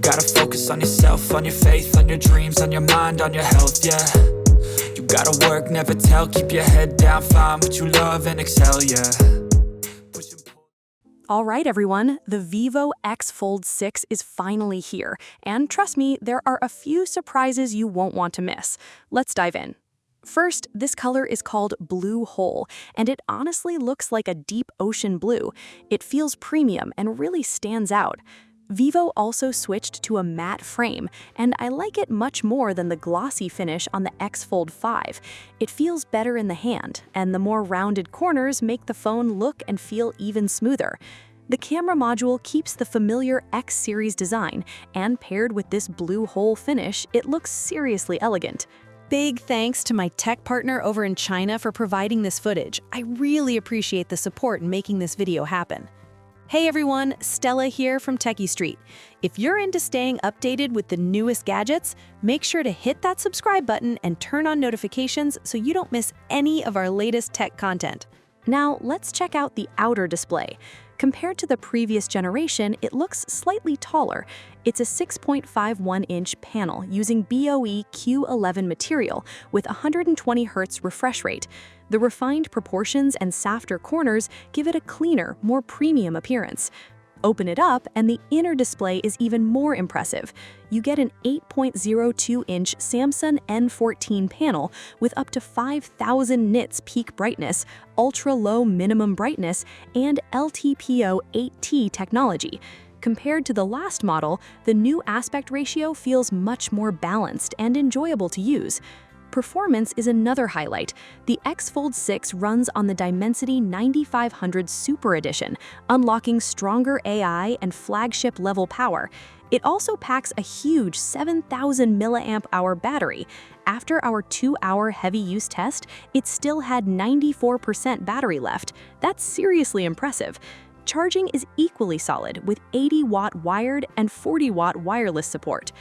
gotta focus on yourself, on your faith, on your dreams, on your mind, on your health, yeah. You gotta work, never tell, keep your head down, find what you love and excel, yeah. All right, everyone, the Vivo X Fold 6 is finally here, and trust me, there are a few surprises you won't want to miss. Let's dive in. First, this color is called Blue Hole, and it honestly looks like a deep ocean blue. It feels premium and really stands out. Vivo also switched to a matte frame, and I like it much more than the glossy finish on the X Fold 5. It feels better in the hand, and the more rounded corners make the phone look and feel even smoother. The camera module keeps the familiar X series design, and paired with this blue hole finish, it looks seriously elegant. Big thanks to my tech partner over in China for providing this footage. I really appreciate the support in making this video happen. Hey everyone, Stella here from Techie Street. If you're into staying updated with the newest gadgets, make sure to hit that subscribe button and turn on notifications so you don't miss any of our latest tech content. Now, let's check out the outer display. Compared to the previous generation, it looks slightly taller. It's a 6.51-inch panel using BOE Q11 material with 120 Hz refresh rate. The refined proportions and softer corners give it a cleaner, more premium appearance. Open it up, and the inner display is even more impressive. You get an 8.02-inch Samsung N14 panel with up to 5,000 nits peak brightness, ultra-low minimum brightness, and LTPO 8T technology. Compared to the last model, the new aspect ratio feels much more balanced and enjoyable to use. Performance is another highlight. The X Fold 6 runs on the Dimensity 9500 Super Edition, unlocking stronger AI and flagship-level power. It also packs a huge 7,000 mAh battery. After our 2-hour heavy use test, it still had 94% battery left. That's seriously impressive. Charging is equally solid with 80-watt wired and 40-watt wireless support.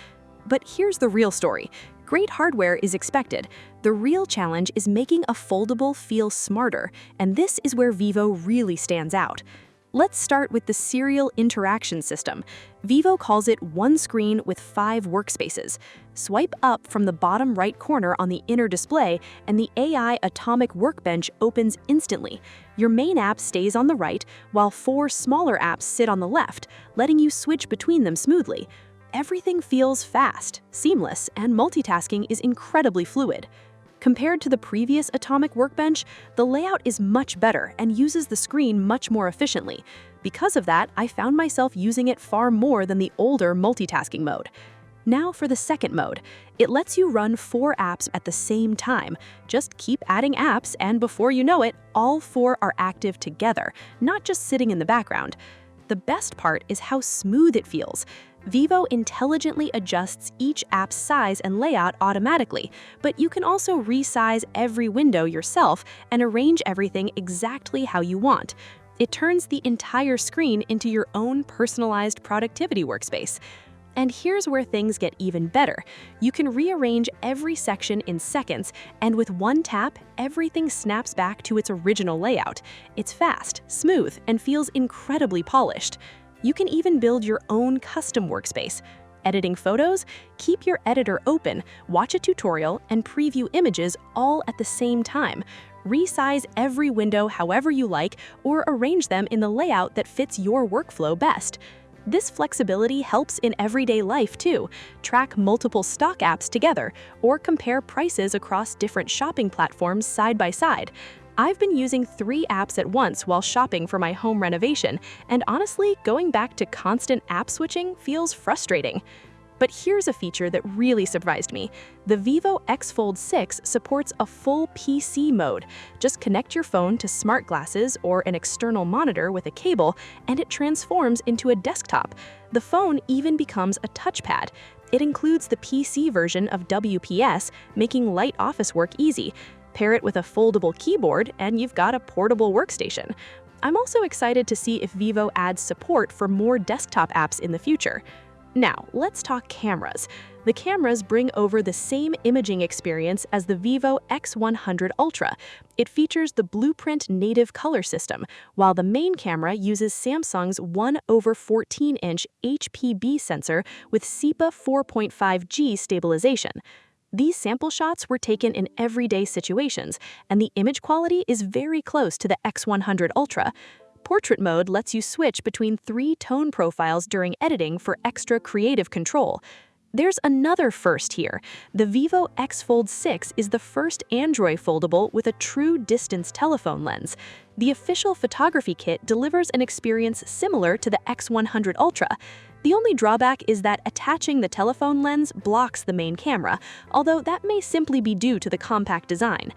But here's the real story. Great hardware is expected. The real challenge is making a foldable feel smarter, and this is where Vivo really stands out. Let's start with the serial interaction system. Vivo calls it one screen with 5 workspaces. Swipe up from the bottom right corner on the inner display, and the AI Atomic Workbench opens instantly. Your main app stays on the right, while 4 smaller apps sit on the left, letting you switch between them smoothly. Everything feels fast, seamless, and multitasking is incredibly fluid. Compared to the previous Atomic Workbench, the layout is much better and uses the screen much more efficiently. Because of that, I found myself using it far more than the older multitasking mode. Now for the second mode. It lets you run 4 apps at the same time. Just keep adding apps, and before you know it, all 4 are active together, not just sitting in the background. The best part is how smooth it feels. Vivo intelligently adjusts each app's size and layout automatically, but you can also resize every window yourself and arrange everything exactly how you want. It turns the entire screen into your own personalized productivity workspace. And here's where things get even better. You can rearrange every section in seconds, and with one tap, everything snaps back to its original layout. It's fast, smooth, and feels incredibly polished. You can even build your own custom workspace. Editing photos? Keep your editor open, watch a tutorial, and preview images all at the same time. Resize every window however you like, or arrange them in the layout that fits your workflow best. This flexibility helps in everyday life too. Track multiple stock apps together, or compare prices across different shopping platforms side by side. I've been using 3 apps at once while shopping for my home renovation, and honestly, going back to constant app switching feels frustrating. But here's a feature that really surprised me. The Vivo X Fold 6 supports a full PC mode. Just connect your phone to smart glasses or an external monitor with a cable, and it transforms into a desktop. The phone even becomes a touchpad. It includes the PC version of WPS, making light office work easy. Pair it with a foldable keyboard, and you've got a portable workstation. I'm also excited to see if Vivo adds support for more desktop apps in the future. Now, let's talk cameras. The cameras bring over the same imaging experience as the Vivo X100 Ultra. It features the Blueprint native color system, while the main camera uses Samsung's 1/14-inch HPB sensor with SEPA 4.5G stabilization. These sample shots were taken in everyday situations, and the image quality is very close to the X100 Ultra. Portrait mode lets you switch between 3 tone profiles during editing for extra creative control. There's another first here. The Vivo X Fold 6 is the first Android foldable with a true distance telephone lens. The official photography kit delivers an experience similar to the X100 Ultra. The only drawback is that attaching the telephone lens blocks the main camera, although that may simply be due to the compact design.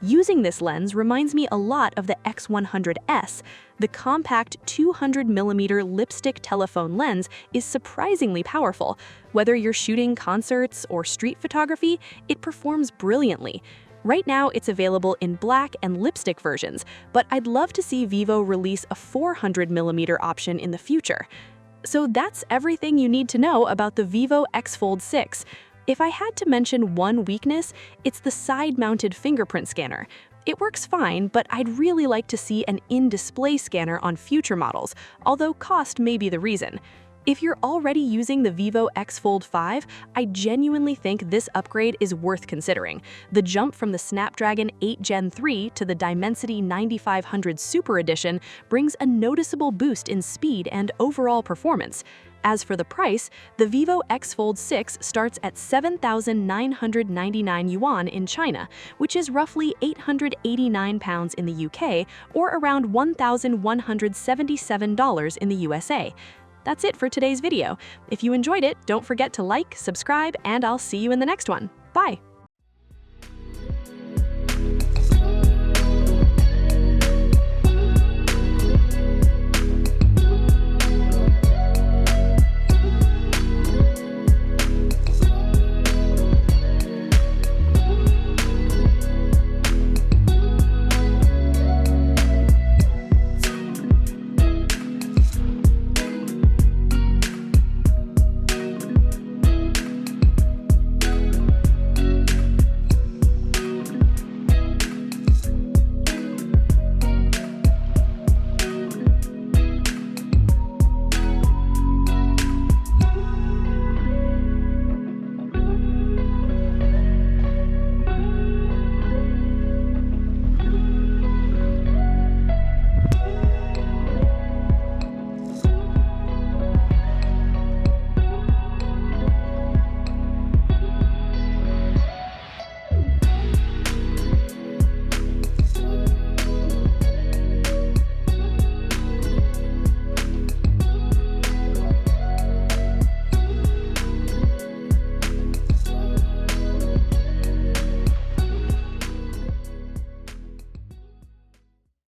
Using this lens reminds me a lot of the X100S. The compact 200mm lipstick telephone lens is surprisingly powerful. Whether you're shooting concerts or street photography, it performs brilliantly. Right now, it's available in black and lipstick versions, but I'd love to see Vivo release a 400mm option in the future. So that's everything you need to know about the Vivo X Fold 6. If I had to mention one weakness, it's the side-mounted fingerprint scanner. It works fine, but I'd really like to see an in-display scanner on future models, although cost may be the reason. If you're already using the Vivo X Fold 5, I genuinely think this upgrade is worth considering. The jump from the Snapdragon 8 Gen 3 to the Dimensity 9500 Super Edition brings a noticeable boost in speed and overall performance. As for the price, the Vivo X Fold 6 starts at 7,999 yuan in China, which is roughly £889 in the UK or around $1,177 in the USA. That's it for today's video. If you enjoyed it, don't forget to like, subscribe, and I'll see you in the next one. Bye!